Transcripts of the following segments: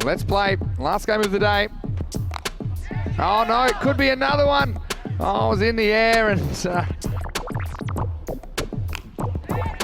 Let's play. Last game of the day. Oh no, it could be another one. Oh, it was in the air and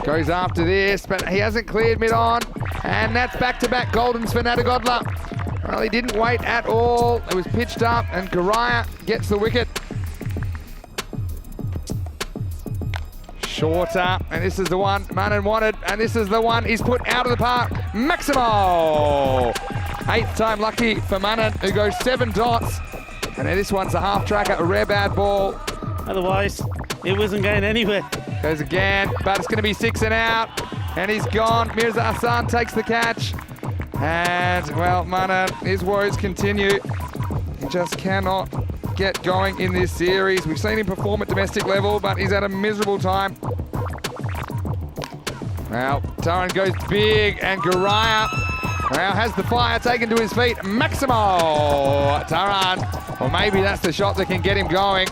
goes after this, but he hasn't cleared mid-on. And that's back-to-back Goldens for Nadagodla. Well, he didn't wait at all. It was pitched up and Guyssss gets the wicket. Shorter, and this is the one Manan wanted, and this is the one he's put out of the park. Maximo! 8th time lucky for Manan, who goes 7 dots. And then this one's a half tracker, a rare bad ball. Otherwise, it wasn't going anywhere. Goes again, but it's going to be 6 and out. And he's gone. Mirza Hassan takes the catch. And, well, Manan, his woes continue. He just cannot get going in this series. We've seen him perform at domestic level, but he's had a miserable time. Well, Taran goes big, and Guyssss now has the fire taken to his feet. Maximo! Taran, or maybe that's the shot that can get him going.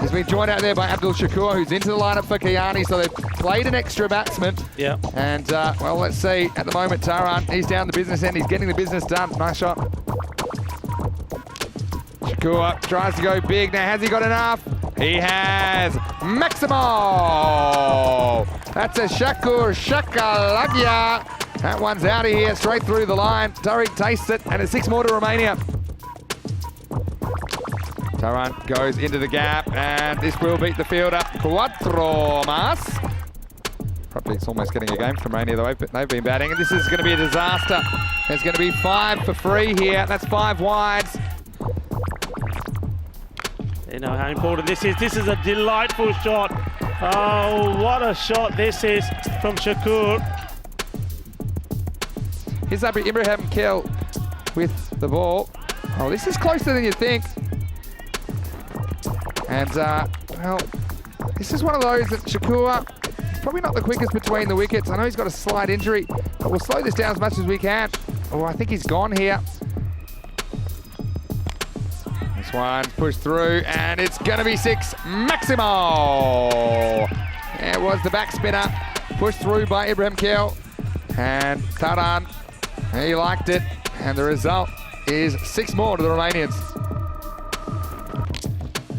He's been joined out there by Abdul Shakur, who's into the lineup for Kayani, so they've played an extra batsman. Yeah. And, well, let's see. At the moment, Taran, he's down the business end. He's getting the business done. Nice shot. Shakur tries to go big. Now, has he got enough? He has. Maximo! That's a Shakur Shakalagya. That one's out of here, straight through the line. Tariq tastes it, and it's 6 more to Romania. Taran goes into the gap, and this will beat the fielder. Cuatro mas. Probably it's almost getting a game from Romania, though. They've been batting, and this is going to be a disaster. There's going to be 5 for free here. That's 5 wides. You know how important this is. This is a delightful shot. Oh, what a shot this is from Shakur. Here's Ibrahim Kill with the ball. Oh, this is closer than you think. And, well, this is one of those that Shakur, he's probably not the quickest between the wickets. I know he's got a slight injury, but we'll slow this down as much as we can. Oh, I think he's gone here. This one's pushed through, and it's going to be 6. Maximo! It was the back spinner, pushed through by Ibrahim Kill. And Taran, he liked it, and the result is 6 more to the Romanians.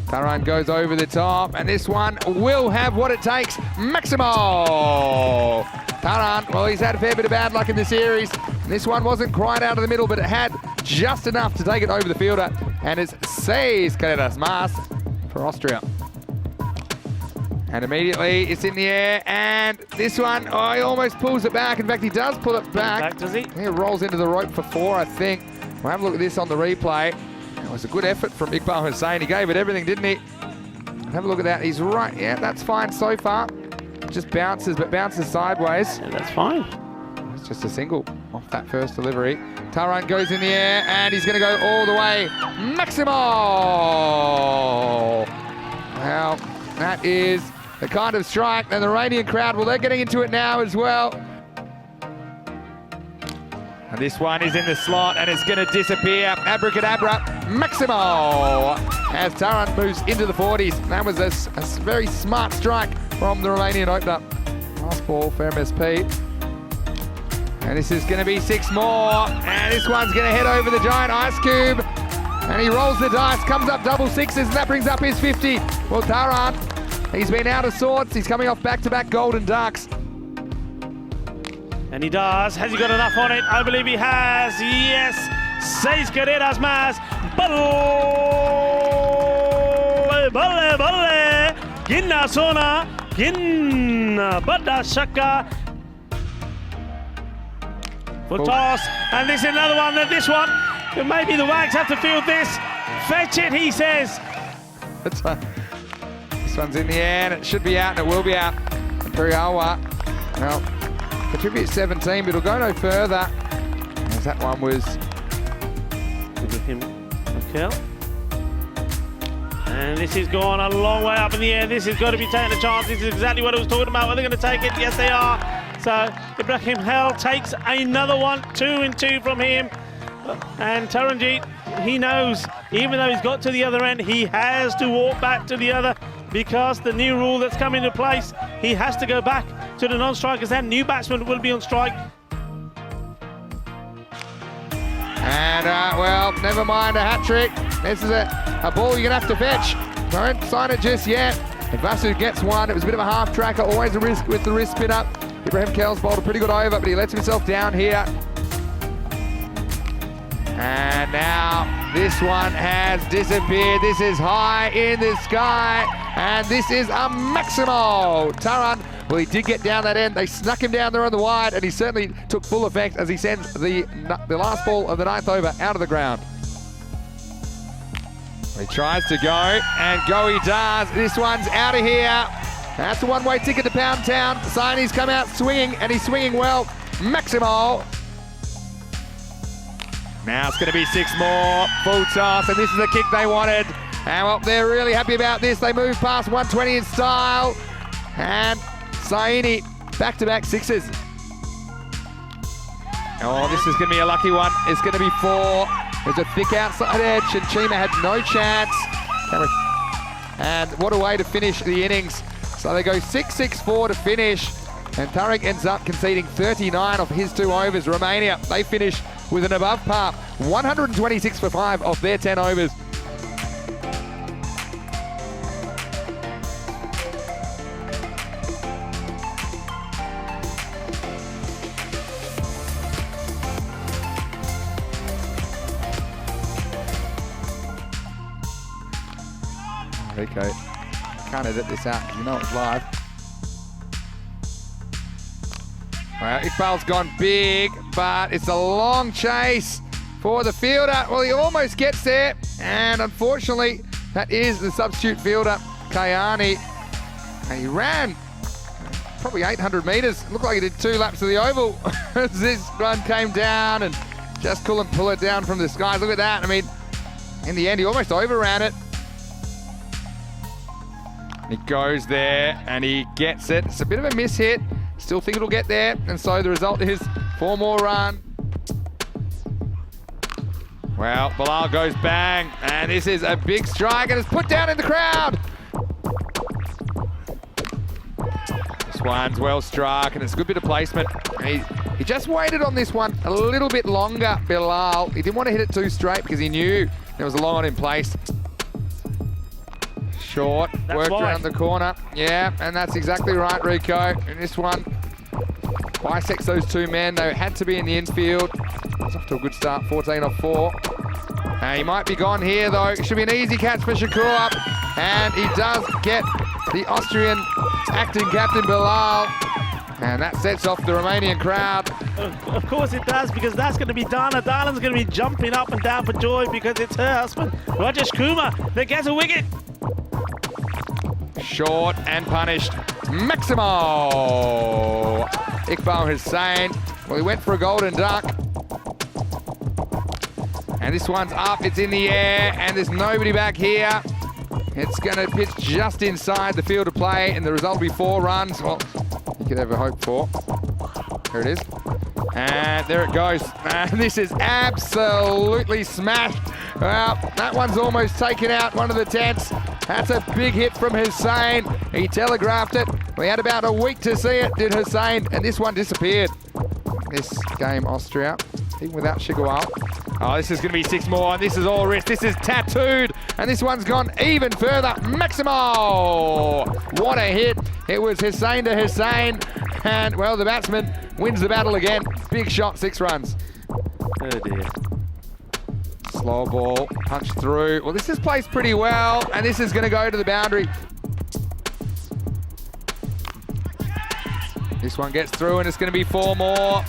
Taran goes over the top, and this one will have what it takes. Maximo! Taran, well, he's had a fair bit of bad luck in the series. And this one wasn't quite out of the middle, but it had just enough to take it over the fielder. And it's 6 carreras más for Austria. And immediately it's in the air, and this one, oh, he almost pulls it back. In fact, he does pull it back. Does he? He rolls into the rope for 4, I think. We'll have a look at this on the replay. It was a good effort from Iqbal Hussain. He gave it everything, didn't he? Have a look at that. He's right. Yeah, that's fine so far. Just bounces, but bounces sideways. Yeah, that's fine. It's just a single off that first delivery. Taran goes in the air, and he's going to go all the way. Maximo! Well, that is the kind of strike. And the Romanian crowd, well, they're getting into it now as well. And this one is in the slot, and it's going to disappear. Abracadabra, Maximo! As Taran moves into the 40s. That was a very smart strike from the Romanian opener. Last ball for MSP. And this is going to be 6 more. And this one's going to head over the giant ice cube. And he rolls the dice, comes up double 6s, and that brings up his 50. Well, Taran, he's been out of sorts. He's coming off back-to-back golden ducks. And he does. Has he got enough on it? I believe he has. Yes. 6 carreras más. Balle, balle. Ginna sona. Ginna bada shaka. Full toss. And this is another one. And this one. Maybe the Wags have to field this. Fetch it, he says. This one's in the air, and it should be out, and it will be out. And Puriawa, well, contribute 17, but it'll go no further. As that one was. Give him a kill. And this is gone a long way up in the air. This has got to be taking a chance. This is exactly what I was talking about. Are they going to take it? Yes, they are. So Ibrahim Hell takes another one. 2 and 2 from him. And Taranjeet, he knows, even though he's got to the other end, he has to walk back to the other, because the new rule that's come into place, he has to go back to the non-strikers, and new batsmen will be on strike. And, well, never mind a hat trick. This is a ball you're going to have to fetch. Don't sign it just yet. And Vasu gets one. It was a bit of a half tracker, always a risk with the wrist spin up. Ibrahim Kel's bowled a pretty good over, but he lets himself down here. And now this one has disappeared. This is high in the sky, and this is a Maximo. Taran, well, he did get down that end. They snuck him down there on the wide, and he certainly took full effect as he sends the last ball of the 9th over out of the ground. He tries to go, and go he does. This one's out of here. That's a one-way ticket to Pound Town. Saini's come out swinging, and he's swinging well. Maximo. Now it's going to be 6 more. Full toss, and this is the kick they wanted. And well, they're really happy about this. They move past 120 in style. And Saini, back-to-back 6s. Oh, this is going to be a lucky one. It's going to be 4. There's a thick outside edge, and Chima had no chance. And what a way to finish the innings. So they go 6-6-4 to finish, and Tariq ends up conceding 39 of his 2 overs. Romania, they finish with an above par, 126 for 5 of their 10 overs. Rico, can't edit this out because you know it's live. Well, Iqbal's gone big, but it's a long chase for the fielder. Well, he almost gets there, and unfortunately, that is the substitute fielder, Kayani. And he ran probably 800 metres. Looked like he did 2 laps of the oval as this one came down and just couldn't pull it down from the skies. Look at that. I mean, in the end, he almost overran it. He goes there and he gets it. It's a bit of a miss hit. Still think it'll get there. And so the result is 4 more run. Well, Bilal goes bang. And this is a big strike and it's put down in the crowd. This one's well struck and it's a good bit of placement. He just waited on this one a little bit longer, Bilal. He didn't want to hit it too straight because he knew there was a long on in place. Short, worked around the corner. Yeah, and that's exactly right, Rico. And this one bisects those 2 men. They had to be in the infield. It's off to a good start, 14 off 4. He might be gone here, though. It should be an easy catch for Shakur. And he does get the Austrian acting captain, Bilal. And that sets off the Romanian crowd. Of course it does, because that's going to be Dana. Dana's going to be jumping up and down for joy because it's her husband, Rajesh Kumar, that gets a wicket. Short and punished. Maximo! Iqbal Hussain. Well, he went for a golden duck. And this one's up, it's in the air, and there's nobody back here. It's going to pitch just inside the field of play, and the result will be 4 runs. Well, you could ever hope for. Here it is. And there it goes. And this is absolutely smashed. Well, that one's almost taken out one of the tents. That's a big hit from Hussain. He telegraphed it. We had about a week to see it, did Hussain, and this one disappeared. This game, Austria, even without Shigawal. Oh, this is going to be 6 more, and this is all wrist. This is tattooed, and this one's gone even further. Maximo! What a hit. It was Hussain to Hussain, and, well, the batsman wins the battle again. Big shot, 6 runs. Oh, dear. Slow ball, punch through. Well, this is placed pretty well, and this is going to go to the boundary. This one gets through, and it's going to be 4 more.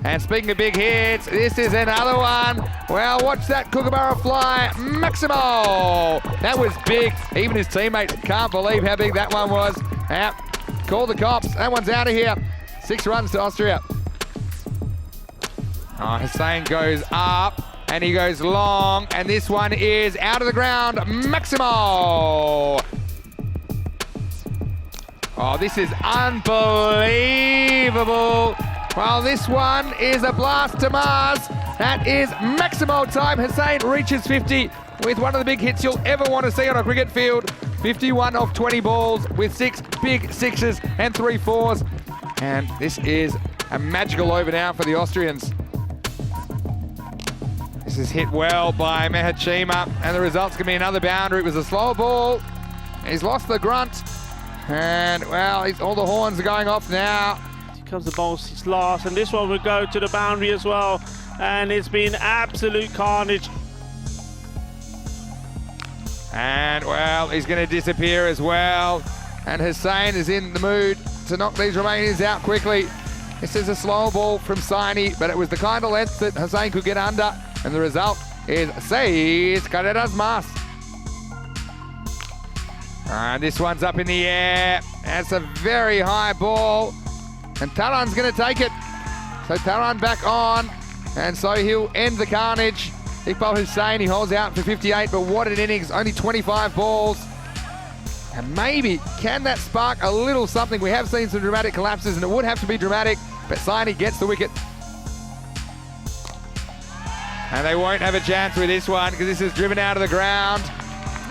And speaking of big hits, this is another one. Well, watch that Kookaburra fly. Maximo! That was big. Even his teammates can't believe how big that one was. Yep. Call the cops. That one's out of here. 6 runs to Austria. Oh, Hussain goes up, and he goes long, and this one is out of the ground. Maximo! Oh, this is unbelievable. Well, this one is a blast to Mars. That is Maximo time. Hussain reaches 50 with one of the big hits you'll ever want to see on a cricket field. 51 off 20 balls with 6 big 6s and 3 4s. And this is a magical over now for the Austrians. This is hit well by Mehachima, and the result's going to be another boundary. It was a slow ball. He's lost the grunt, and well, all the horns are going off now. Here comes the ball last, and this one will go to the boundary as well. And it's been absolute carnage. And well, he's going to disappear as well. And Hussein is in the mood to knock these Romanians out quickly. This is a slow ball from Saini, but it was the kind of length that Hussein could get under. And the result is 6 carreras más. And this one's up in the air. That's a very high ball. And Taran's going to take it. So Taran back on. And so he'll end the carnage. Iqbal Hussein, he holds out for 58, but what an innings, only 25 balls. And maybe, can that spark a little something? We have seen some dramatic collapses, and it would have to be dramatic, but Saini gets the wicket. And they won't have a chance with this one, because this is driven out of the ground.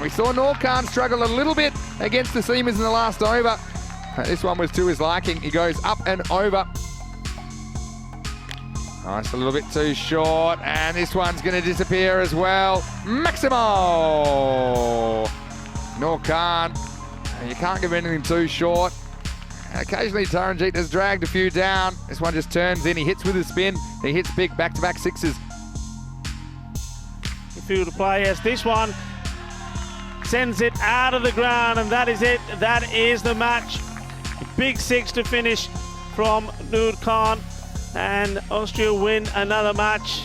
We saw Norkhan struggle a little bit against the seamers in the last over. This one was to his liking. He goes up and over. Oh, it's a little bit too short, and this one's going to disappear as well. Maximo! Norkhan, you can't give anything too short. And occasionally Taranjeet has dragged a few down. This one just turns in, he hits with his spin, he hits big back-to-back sixes. The field of play as this one sends it out of the ground, and that is it. That is the match. Big 6 to finish from Noor Khan. And Austria win another match.